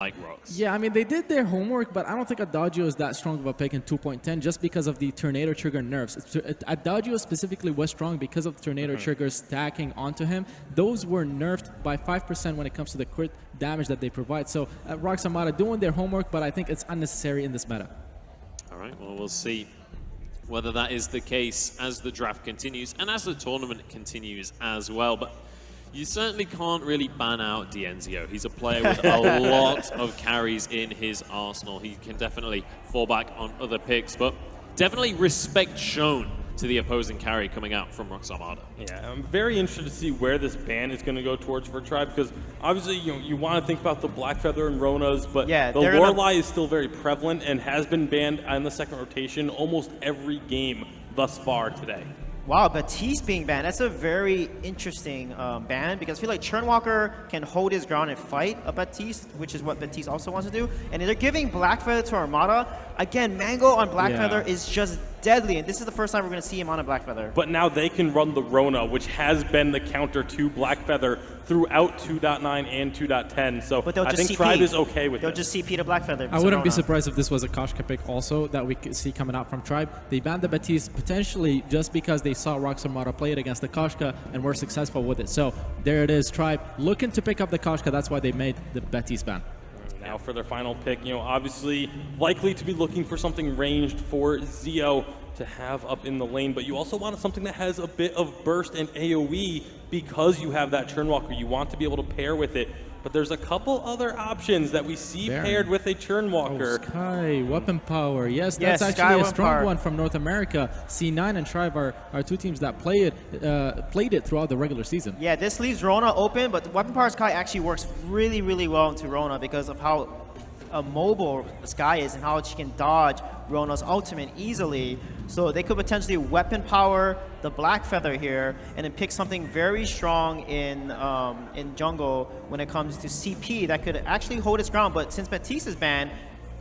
like ROX. Yeah, I mean, they did their homework, but I don't think Adagio is that strong of a pick in 2.10 just because of the Tornado Trigger nerfs. Adagio specifically was strong because of the Tornado Triggers stacking onto him. Those were nerfed by 5% when it comes to the crit damage that they provide. So ROX Armada doing their homework, but I think it's unnecessary in this meta. All right, well, we'll see whether that is the case as the draft continues and as the tournament continues as well. But you certainly can't really ban out Dienzio. He's a player with a lot of carries in his arsenal. He can definitely fall back on other picks, but definitely respect shown to the opposing carry coming out from ROX Armada. Yeah, I'm very interested to see where this ban is going to go towards for Tribe, because obviously you want to think about the Blackfeather and Ronas, but yeah, the Lorelei is still very prevalent and has been banned in the second rotation almost every game thus far today. Wow, Baptiste being banned. That's a very interesting ban, because I feel like Churnwalker can hold his ground and fight a Baptiste, which is what Baptiste also wants to do. And they're giving Blackfeather to Armada. Again, Mango on Blackfeather is just deadly, and this is the first time we're going to see him on a Blackfeather. But now they can run the Rona, which has been the counter to Blackfeather throughout 2.9 and 2.10. So I think Tribe is okay with it. They'll just CP to Blackfeather. I wouldn't be surprised if this was a Koshka pick also that we could see coming out from Tribe. They banned the Baptiste potentially just because they saw ROX Armada play it against the Koshka and were successful with it. So there it is, Tribe looking to pick up the Koshka. That's why they made the Baptiste ban. Now for their final pick, obviously likely to be looking for something ranged for Zio to have up in the lane, but you also wanted something that has a bit of burst and AoE because you have that Churnwalker. You want to be able to pair with it, but there's a couple other options that we see paired with a Churnwalker. Oh, Sky, weapon power. Yes, that's actually a strong one from North America. C9 and Tribe are two teams that played it throughout the regular season. Yeah, this leaves Rona open, but the weapon power Sky actually works really, really well into Rona because of how mobile Sky is and how she can dodge Rona's ultimate easily. So they could potentially weapon power the Blackfeather here and then pick something very strong in jungle when it comes to CP that could actually hold its ground. But since Baptiste is banned,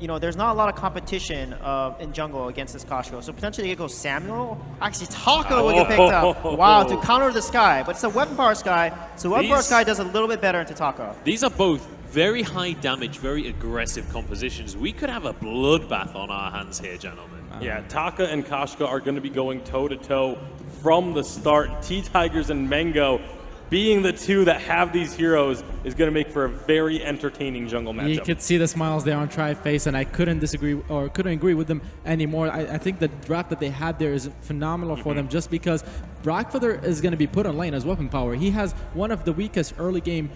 there's not a lot of competition in jungle against this Koshko. So potentially it goes Samuel. Actually, Taco would get picked up. Wow, to counter the Sky. But it's a weapon power Sky, so weapon power Sky does a little bit better into Taco. These are both very high damage, very aggressive compositions. We could have a bloodbath on our hands here, gentlemen. Yeah, Taka and Koshka are going to be going toe-to-toe from the start. T-Tigers and Mango being the two that have these heroes is going to make for a very entertaining jungle matchup. You could see the smiles there on Tribe face, and I couldn't disagree or couldn't agree with them anymore. I think the draft that they had there is phenomenal for them, just because Blackfeather is going to be put on lane as weapon power. He has one of the weakest early game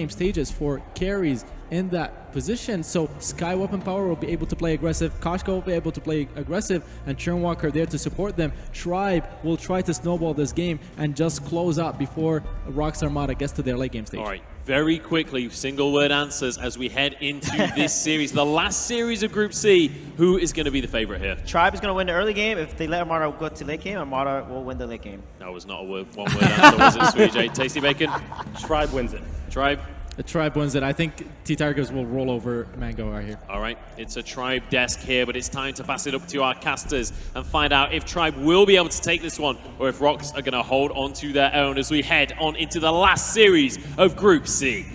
stages for carries in that position, so Sky weapon power will be able to play aggressive, Koshka will be able to play aggressive, and Churnwalker there to support them. Tribe will try to snowball this game and just close out before ROX Armada gets to their late game stage. All right, very quickly, single word answers as we head into this series, the last series of Group C. Who is going to be the favorite here? Tribe is going to win the early game. If they let Armada go to late game, Armada will win the late game. That was not a one-word answer, was it, Sweet J? Tasty Bacon? Tribe wins it. Tribe? The Tribe wins it. I think T-Tigers will roll over Mango right here. All right, it's a Tribe desk here, but it's time to pass it up to our casters and find out if Tribe will be able to take this one or if ROX are going to hold on to their own as we head on into the last series of Group C.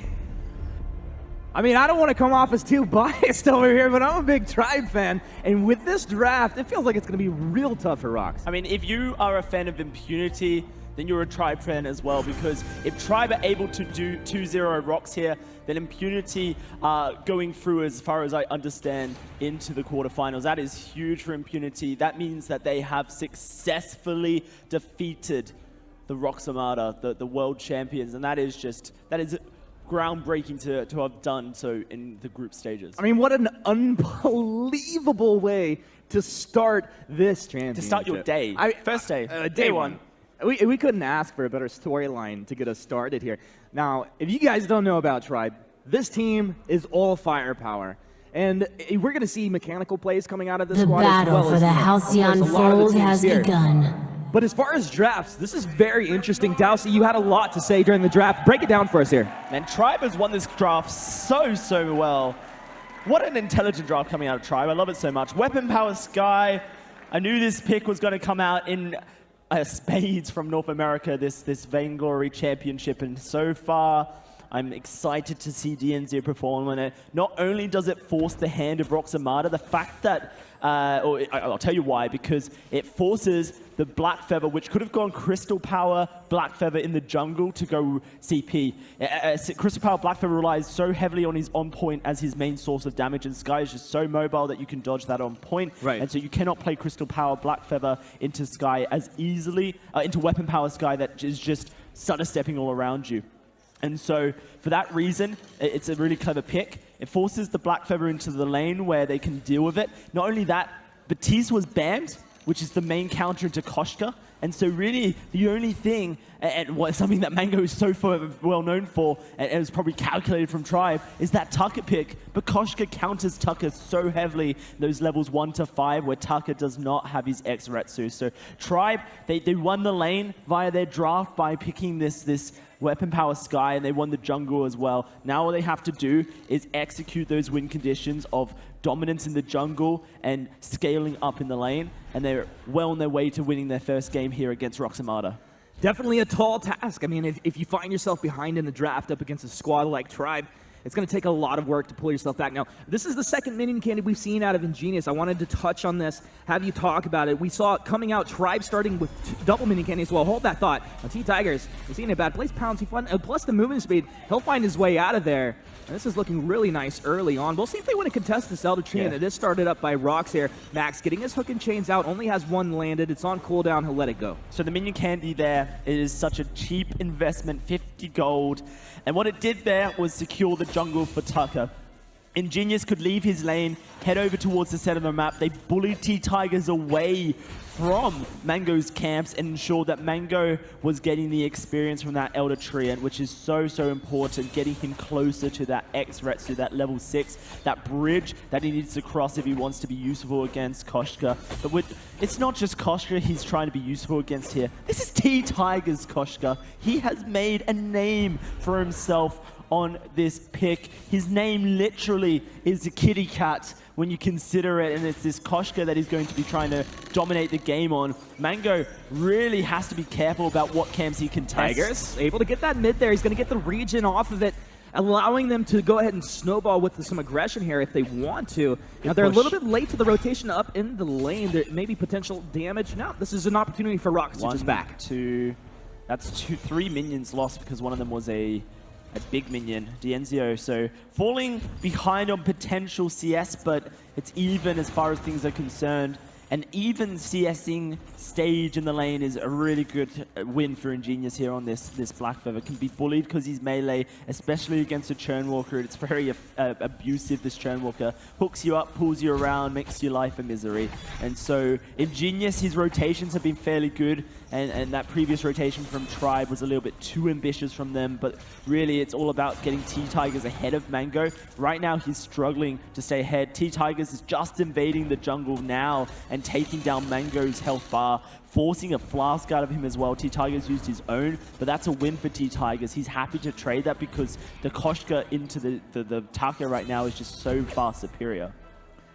I mean, I don't want to come off as too biased over here, but I'm a big Tribe fan. And with this draft, it feels like it's going to be real tough for ROX. I mean, if you are a fan of Impunity, then you're a Tribe fan as well, because if Tribe are able to do 2-0 ROX here, then Impunity are going through, as far as I understand, into the quarterfinals. That is huge for Impunity. That means that they have successfully defeated the ROX Armada, the world champions, and that is groundbreaking to have done so in the group stages. I mean, what an unbelievable way to start this championship. To start your day. First day. Day one. We couldn't ask for a better storyline to get us started here. Now, if you guys don't know about Tribe, this team is all firepower. And we're going to see mechanical plays coming out of this squad. The battle for the Halcyon Fold has begun. But as far as drafts, this is very interesting. Dowsey, you had a lot to say during the draft. Break it down for us here. Man, Tribe has won this draft so well. What an intelligent draft coming out of Tribe. I love it so much. Weapon Power Sky. I knew this pick was going to come out in spades from North America, this Vainglory championship, and so far I'm excited to see DNZO perform on it. Not only does it force the hand of ROX Armada, the fact that, I'll tell you why, because it forces the Black Feather, which could have gone Crystal Power, Black Feather in the jungle to go CP. Crystal Power, Black Feather relies so heavily on his on point as his main source of damage, and Sky is just so mobile that you can dodge that on point. Right. And so you cannot play Crystal Power, Black Feather into Sky as easily, into Weapon Power Sky that is just stutter stepping all around you. And so, for that reason, it's a really clever pick. It forces the Black Feather into the lane where they can deal with it. Not only that, Batiste was banned, which is the main counter to Koshka. And so really, the only thing, and something that Mango is so well known for, and it was probably calculated from Tribe, is that Tucker pick. But Koshka counters Tucker so heavily, those levels 1 to 5, where Tucker does not have his X-Retsu. So Tribe, they won the lane via their draft by picking this Weapon Power Sky, and they won the jungle as well. Now all they have to do is execute those win conditions of dominance in the jungle and scaling up in the lane, and they're well on their way to winning their first game here against ROX Armada. Definitely a tall task. I mean, if you find yourself behind in the draft up against a squad like Tribe, it's going to take a lot of work to pull yourself back. Now, this is the second minion candy we've seen out of Ingenious. I wanted to touch on this, have you talk about it. We saw it coming out, Tribe starting with double minion candy as well. Hold that thought. Now, T-Tigers, he's seen a bad place, pounds, plus the movement speed. He'll find his way out of there. And this is looking really nice early on. We'll see if they want to contest this Elder Tree, and it is started up by ROX here. Max getting his hook and chains out, only has one landed. It's on cooldown, he'll let it go. So the minion candy there is such a cheap investment, 50 gold. And what it did there was secure the jungle for Tucker. Ingenious could leave his lane, head over towards the center of the map. They bullied T-Tigers away from Mango's camps and ensured that Mango was getting the experience from that Elder Treant, which is so important, getting him closer to that X-Retsu, that level 6, that bridge that he needs to cross if he wants to be useful against Koshka. But it's not just Koshka he's trying to be useful against here. This is T-Tigers Koshka. He has made a name for himself on this pick. His name literally is a kitty cat when you consider it, and it's this Koshka that he's going to be trying to dominate the game on. Mango really has to be careful about what camps he can test. Tigers able to get that mid there. He's going to get the region off of it, allowing them to go ahead and snowball with some aggression here if they want to. Now, they're a little bit late to the rotation up in the lane. There may be potential damage. Now, this is an opportunity for ROX to just back. That's 3 minions lost because one of them was a big minion, DNZO. So falling behind on potential CS, but it's even as far as things are concerned. An even CSing stage in the lane is a really good win for Ingenious here on this Black Feather. Can be bullied because he's melee, especially against a Churnwalker. It's very abusive, this Churnwalker. Hooks you up, pulls you around, makes your life a misery. And so Ingenious, his rotations have been fairly good, and that previous rotation from Tribe was a little bit too ambitious from them, but really it's all about getting T-Tigers ahead of Mango. Right now he's struggling to stay ahead. T-Tigers is just invading the jungle now and taking down Mango's health bar, forcing a flask out of him as well. T-Tigers used his own, but that's a win for T-Tigers. He's happy to trade that because the Koshka into the Taka right now is just so far superior.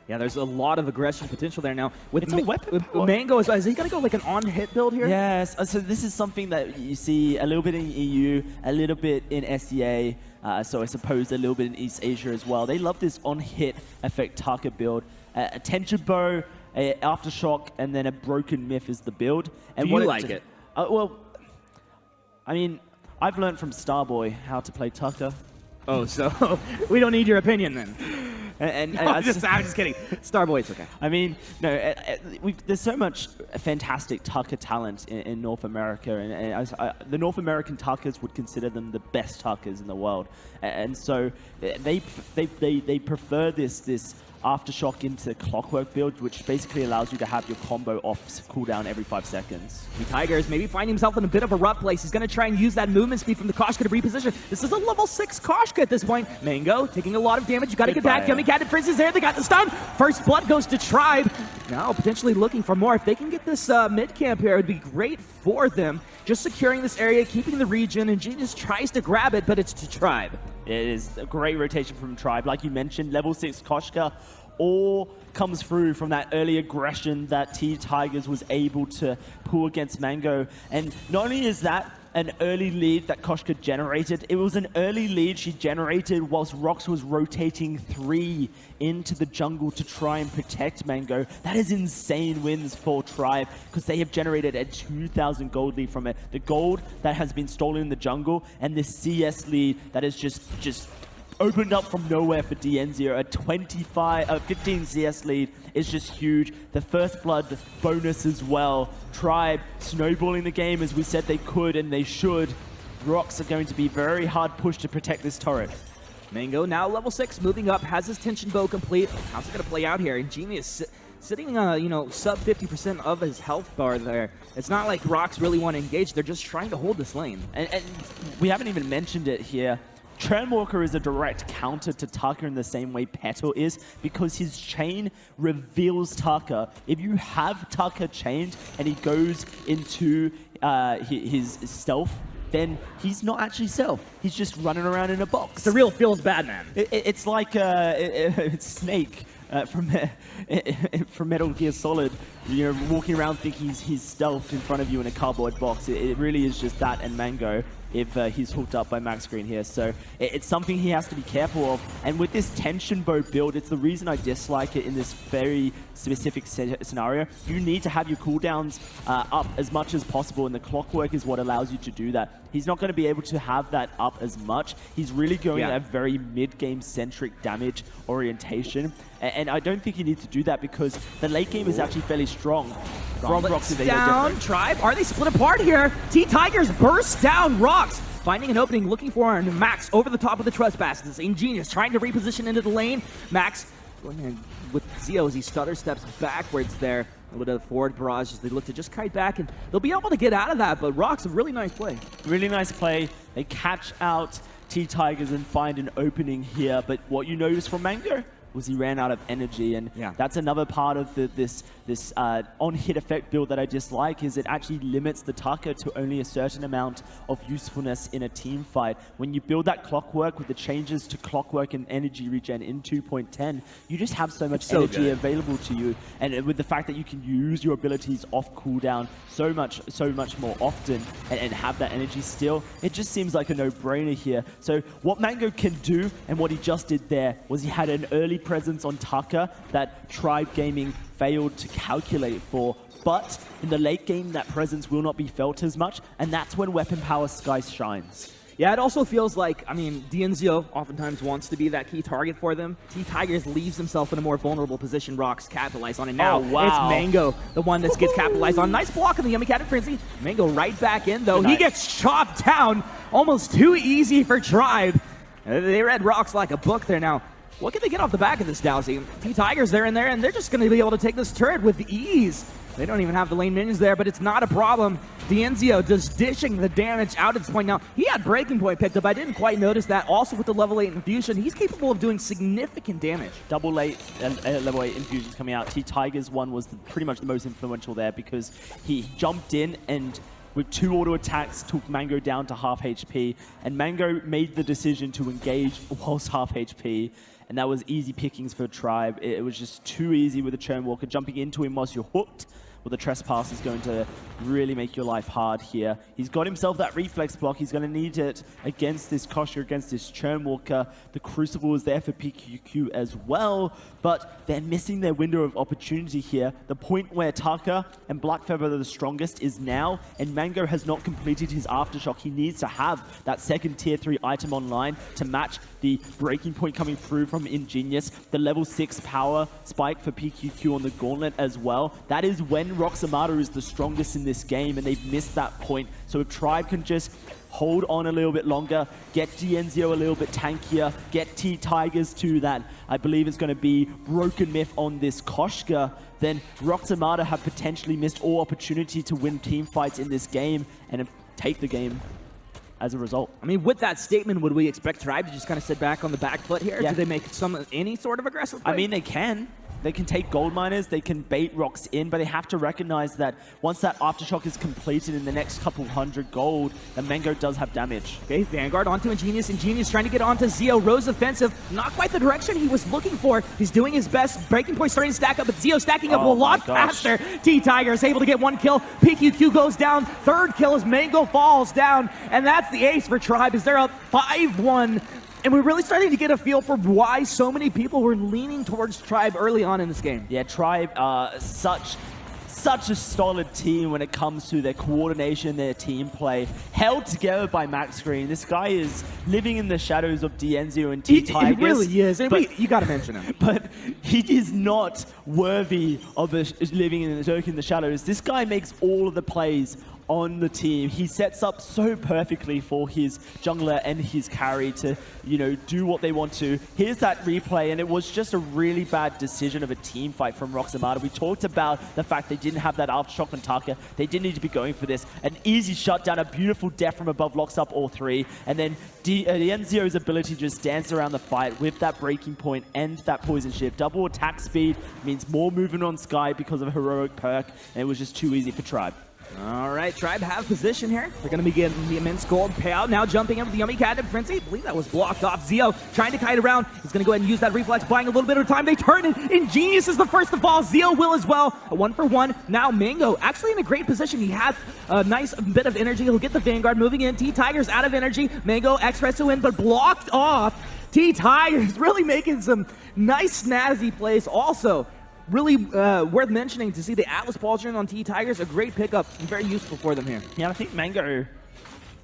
Yeah, there's a lot of aggression potential there now. With with Mango, is he going to go like an on-hit build here? Yes, so this is something that you see a little bit in EU, a little bit in SEA, so I suppose a little bit in East Asia as well. They love this on-hit effect Taka build. A Tension Bow, a Aftershock, and then a Broken Myth is the build. And Do you like it? Well, I mean, I've learned from Starboy how to play Tucker. Oh, so we don't need your opinion then. I'm just kidding. Starboy's okay. I mean, no, there's so much fantastic Tucker talent in North America, and the North American Tuckers would consider them the best Tuckers in the world, and so they prefer this Aftershock into Clockwork build, which basically allows you to have your combo off cooldown every 5 seconds. Tigers maybe find himself in a bit of a rough place. He's going to try and use that movement speed from the Koshka to reposition. This is a level 6 Koshka at this point. Mango taking a lot of damage. You got to get back. Yummy Cat freezes there. They got the stun. First blood goes to Tribe. Now potentially looking for more. If they can get this mid camp here, it would be great for them. Just securing this area, keeping the region, and Genius tries to grab it, but it's to Tribe. It is a great rotation from Tribe. Like you mentioned, level 6 Koshka all comes through from that early aggression that T-Tigers was able to pull against Mango. And not only is that, an early lead that Koshka generated. It was an early lead she generated whilst ROX was rotating 3 into the jungle to try and protect Mango. That is insane wins for Tribe because they have generated a 2,000 gold lead from it. The gold that has been stolen in the jungle and this CS lead that is just opened up from nowhere for DNZero. A 15 CS lead is just huge. The first blood bonus as well. Tribe snowballing the game as we said they could and they should. ROX are going to be very hard pushed to protect this turret. Mango now level 6, moving up, has his tension bow complete. How's it going to play out here? Ingenious sitting, sub 50% of his health bar there. It's not like ROX really want to engage. They're just trying to hold this lane. And we haven't even mentioned it here. Churnwalker is a direct counter to Taka in the same way Petal is because his chain reveals Taka. If you have Taka chained and he goes into his stealth, then he's not actually stealth. He's just running around in a box. It's the real feels bad, man. It's like Snake from Metal Gear Solid, walking around thinking he's stealthed in front of you in a cardboard box. It really is just that and Mango if he's hooked up by Max Green here. So it's something he has to be careful of. And with this tension bow build, it's the reason I dislike it in this very specific scenario. You need to have your cooldowns up as much as possible, and the clockwork is what allows you to do that. He's not going to be able to have that up as much. He's really going at a very mid-game centric damage orientation. And I don't think you need to do that because the late game is actually fairly strong. From ROX down, Tribe. Are they split apart here? T-Tigers burst down ROX. Finding an opening, looking for Max over the top of the trespasses. Ingenious trying to reposition into the lane. Max going in with Zio as he stutter steps backwards there. A little bit of forward barrage as they look to just kite back, and they'll be able to get out of that, but ROX, a really nice play. Really nice play. They catch out T-Tigers and find an opening here, but what you notice from Mango was he ran out of energy, and that's another part of this on-hit effect build that I dislike, is it actually limits the Taka to only a certain amount of usefulness in a team fight. When you build that clockwork with the changes to clockwork and energy regen in 2.10, you just have so much energy available to you, and with the fact that you can use your abilities off cooldown so much more often and have that energy still, it just seems like a no-brainer here. So what Mango can do, and what he just did there, was he had an early presence on Taka that Tribe Gaming failed to calculate for, but in the late game that presence will not be felt as much, and that's when Weapon Power Sky shines. Yeah, it also feels like, DNZero oftentimes wants to be that key target for them. T-Tigers leaves himself in a more vulnerable position. ROX capitalize on it now. It's Mango, the one that gets capitalized on. Nice block on the Yummy Cat and Frenzy. Mango right back in, though. He gets chopped down. Almost too easy for Tribe. They read ROX like a book there now. What can they get off the back of this, Dowsy? T-Tigers, they're in there, and they're just going to be able to take this turret with ease. They don't even have the lane minions there, but it's not a problem. DNZero just dishing the damage out at this point. Now, he had Breaking Point picked up. I didn't quite notice that. Also with the level 8 infusion, he's capable of doing significant damage. Level 8 infusions coming out. T-Tigers one was pretty much the most influential there because he jumped in and with 2 auto attacks took Mango down to half HP, and Mango made the decision to engage whilst half HP. And that was easy pickings for Tribe. It was just too easy with the Churnwalker. Jumping into him whilst you're hooked, well, the Trespass is going to really make your life hard here. He's got himself that reflex block. He's going to need it against this Koshka, against this Churnwalker. The Crucible is there for PQQ as well, but they're missing their window of opportunity here. The point where Taka and Blackfeather are the strongest is now, and Mango has not completed his Aftershock. He needs to have that second tier 3 item online to match the breaking point coming through from Ingenious, the level 6 power spike for PQQ on the Gauntlet as well. That is when ROX Armada is the strongest in this game, and they've missed that point. So if Tribe can just hold on a little bit longer, get DNZero a little bit tankier, get T-Tigers to that, I believe it's going to be Broken Myth on this Koshka, then ROX Armada have potentially missed all opportunity to win team fights in this game and take the game as a result. With that statement, would we expect Tribe to just kind of sit back on the back foot here? Yeah. Do they make any sort of aggressive play? They can. They can take gold miners, they can bait ROX in, but they have to recognize that once that Aftershock is completed in the next couple hundred gold, then Mango does have damage. Okay, Vanguard onto Ingenious. Ingenious trying to get onto Zeo. Rose offensive, not quite the direction he was looking for. He's doing his best. Breaking point starting to stack up, but Zeo stacking up a lot faster. T-Tiger is able to get 1 kill. PQQ goes down. 3rd kill as Mango falls down. And that's the ace for Tribe as they're up 5-1. And we're really starting to get a feel for why so many people were leaning towards Tribe early on in this game. Yeah, Tribe, such a solid team when it comes to their coordination, their team play, held together by Max Green. This guy is living in the shadows of D'Enzio and T-Tigers. He really is. You got to mention him. But he is not worthy of living in the shadows. This guy makes all of the plays on the team. He sets up so perfectly for his jungler and his carry to, do what they want to. Here's that replay, and it was just a really bad decision of a team fight from ROX Armada. We talked about the fact they didn't have that Aftershock on Taka. They didn't need to be going for this. An easy shutdown, a beautiful death from above locks up all 3, and then D'Enzio's ability to just dance around the fight with that breaking point and that poison shift. Double attack speed means more movement on Sky because of a heroic perk, and it was just too easy for Tribe. All right, Tribe have position here. They're going to be getting the immense gold payout. Now jumping in with the Yummy Catnip Frenzy. I believe that was blocked off. Zeo trying to kite around. He's going to go ahead and use that reflex, buying a little bit of time. They turn it. Ingenious is the first to fall. Zeo will as well. A 1-for-1. Now Mango actually in a great position. He has a nice bit of energy. He'll get the Vanguard moving in. T-Tiger's out of energy. Mango Expresso in, but blocked off. T-Tiger's really making some nice snazzy plays. Also, really worth mentioning to see the Atlas Pauldron on T-Tigers, a great pickup and very useful for them here. Yeah, I think Mango,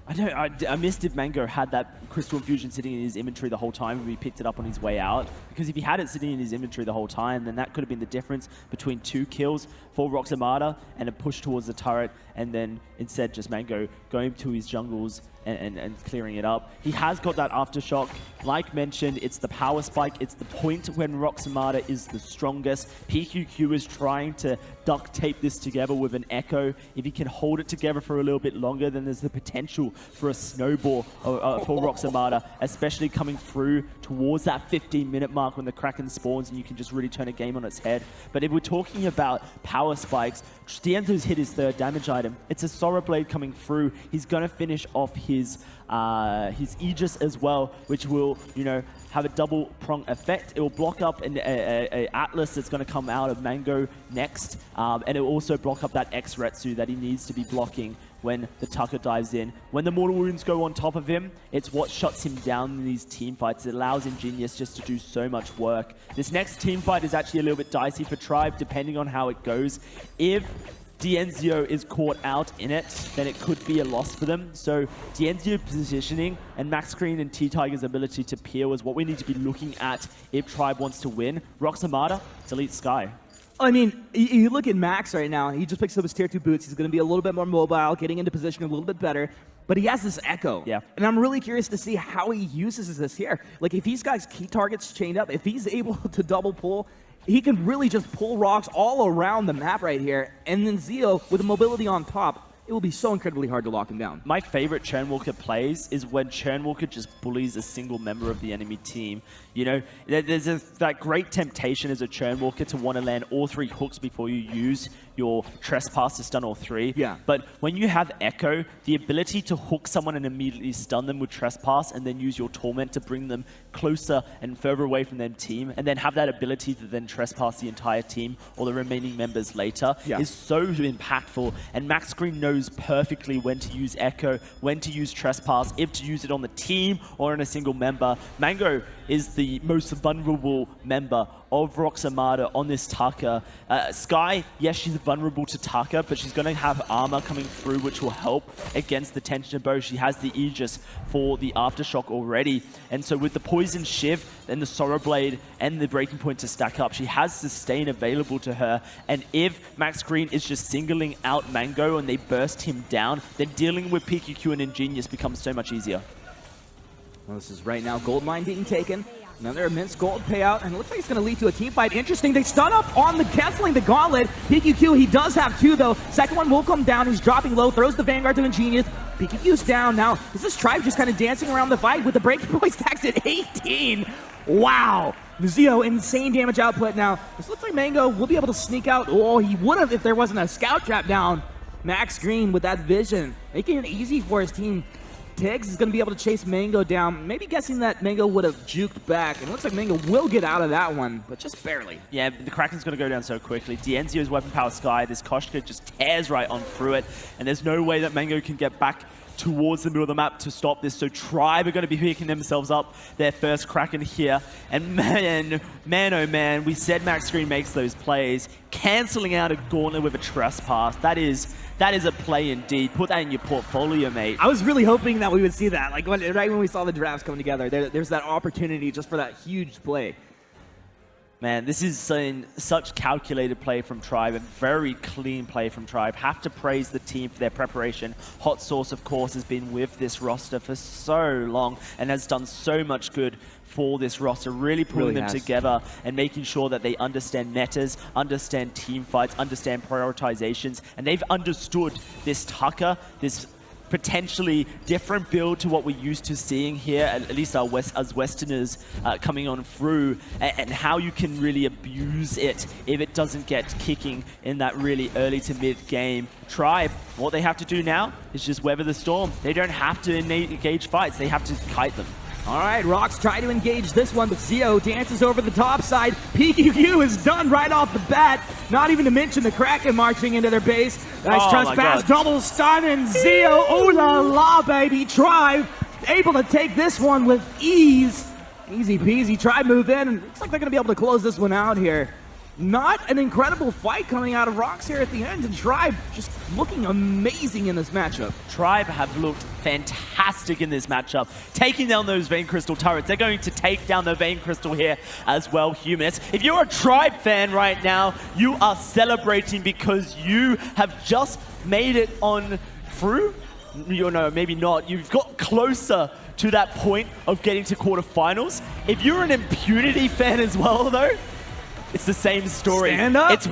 I missed if Mango had that Crystal Infusion sitting in his inventory the whole time and he picked it up on his way out. Because if he had it sitting in his inventory the whole time, then that could have been the difference between 2 kills for ROX Armada and a push towards the turret, and then instead just Mango going to his jungles and clearing it up. He has got that Aftershock. Like mentioned, it's the power spike. It's the point when ROX Armada is the strongest. PQQ is trying to duct tape this together with an Echo. If he can hold it together for a little bit longer, then there's the potential for a snowball for ROX Armada, especially coming through towards that 15-minute mark when the Kraken spawns and you can just really turn a game on its head. But if we're talking about power spikes, D'Enzio's hit his 3rd damage item. It's a Sora Blade coming through. He's going to finish off his Aegis as well, which will, have a double prong effect. It will block up an Atlas that's going to come out of Mango next, and it will also block up that X-Retsu that he needs to be blocking when the Tucker dives in. When the Mortal Wounds go on top of him, it's what shuts him down in these team fights. It allows Ingenious just to do so much work. This next team fight is actually a little bit dicey for Tribe, depending on how it goes. If D'Enzio is caught out in it, then it could be a loss for them. So D'Enzio positioning and Max Green and T-Tiger's ability to peel is what we need to be looking at if Tribe wants to win. ROX Armada, delete Sky. I mean, you look at Max right now. He just picks up his tier 2 boots. He's going to be a little bit more mobile, getting into position a little bit better. But he has this Echo. Yeah. And I'm really curious to see how he uses this here. Like, if he's got key targets chained up, if he's able to double pull, he can really just pull rocks all around the map right here. And then Zeo, with the mobility on top, it will be so incredibly hard to lock him down. My favorite Churnwalker plays is when Churnwalker just bullies a single member of the enemy team. There's that great temptation as a Churnwalker to want to land all 3 hooks before you use your Trespass to stun all 3. Yeah. But when you have Echo, the ability to hook someone and immediately stun them with Trespass and then use your Torment to bring them closer and further away from their team, and then have that ability to then Trespass the entire team or the remaining members later is so impactful. And Max Green knows perfectly when to use Echo, when to use Trespass, if to use it on the team or on a single member. Mango is the most vulnerable member of ROX Armada on this Taka. Sky, yes, she's vulnerable to Taka, but she's going to have armor coming through, which will help against the Tension Bow. She has the Aegis for the Aftershock already. And so with the Poison Shiv and the Sorrow Blade and the Breaking Point to stack up, she has Sustain available to her. And if Max Green is just singling out Mango and they burst him down, then dealing with PQQ and Ingenious becomes so much easier. Well, this is right now gold mine being taken. Another immense gold payout, and it looks like it's going to lead to a team fight. Interesting, they stun up on the canceling the gauntlet. PQQ, he does have 2 though. Second one will come down, he's dropping low, throws the Vanguard to Ingenious. PQQ's down now. Is this Tribe just kind of dancing around the fight with the breaking point stacks at 18? Wow. Zio, insane damage output now. This looks like Mango will be able to sneak out. Oh, he would have if there wasn't a scout trap down. Max Green with that vision, making it easy for his team. Tiggs is going to be able to chase Mango down, maybe guessing that Mango would have juked back. And it looks like Mango will get out of that one, but just barely. Yeah, the Kraken's going to go down so quickly. Dienzio's Weapon Power Sky, this Koshka just tears right on through it, and there's no way that Mango can get back towards the middle of the map to stop this. So Tribe are going to be picking themselves up their first Kraken here. And man, oh man, we said Max Green makes those plays. Canceling out a Gauntlet with a Trespass. That is a play indeed. Put that in your portfolio, mate. I was really hoping that we would see that. Like right when we saw the drafts coming together, there's that opportunity just for that huge play. Man, this is such calculated play from Tribe, and very clean play from Tribe. Have to praise the team for their preparation. Hot Sauce, of course, has been with this roster for so long and has done so much good for this roster, really pulling them together and making sure that they understand metas, understand team fights, understand prioritizations, and they've understood this Tucker, this potentially different build to what we're used to seeing here, at least as Westerners coming on through, and how you can really abuse it if it doesn't get kicking in that really early to mid game. Tribe, what they have to do now is just weather the storm. They don't have to engage fights, they have to kite them. All right, ROX try to engage this one, but Zio dances over the top side. PQQ is done right off the bat. Not even to mention the Kraken marching into their base. Nice trespass, double stun, and Zio, oh la la, baby. Tribe able to take this one with ease. Easy peasy. Tribe move in, and looks like they're going to be able to close this one out here. Not an incredible fight coming out of ROX here at the end, and Tribe just looking amazing in this matchup. Tribe have looked fantastic in this matchup, taking down those Vein Crystal turrets. They're going to take down the Vein Crystal here as well, Humus. If you're a Tribe fan right now, you are celebrating because you have just made it on through. You know, maybe not. You've got closer to that point of getting to quarterfinals. If you're an Impunity fan as well, though, it's the same story. Stand up. It's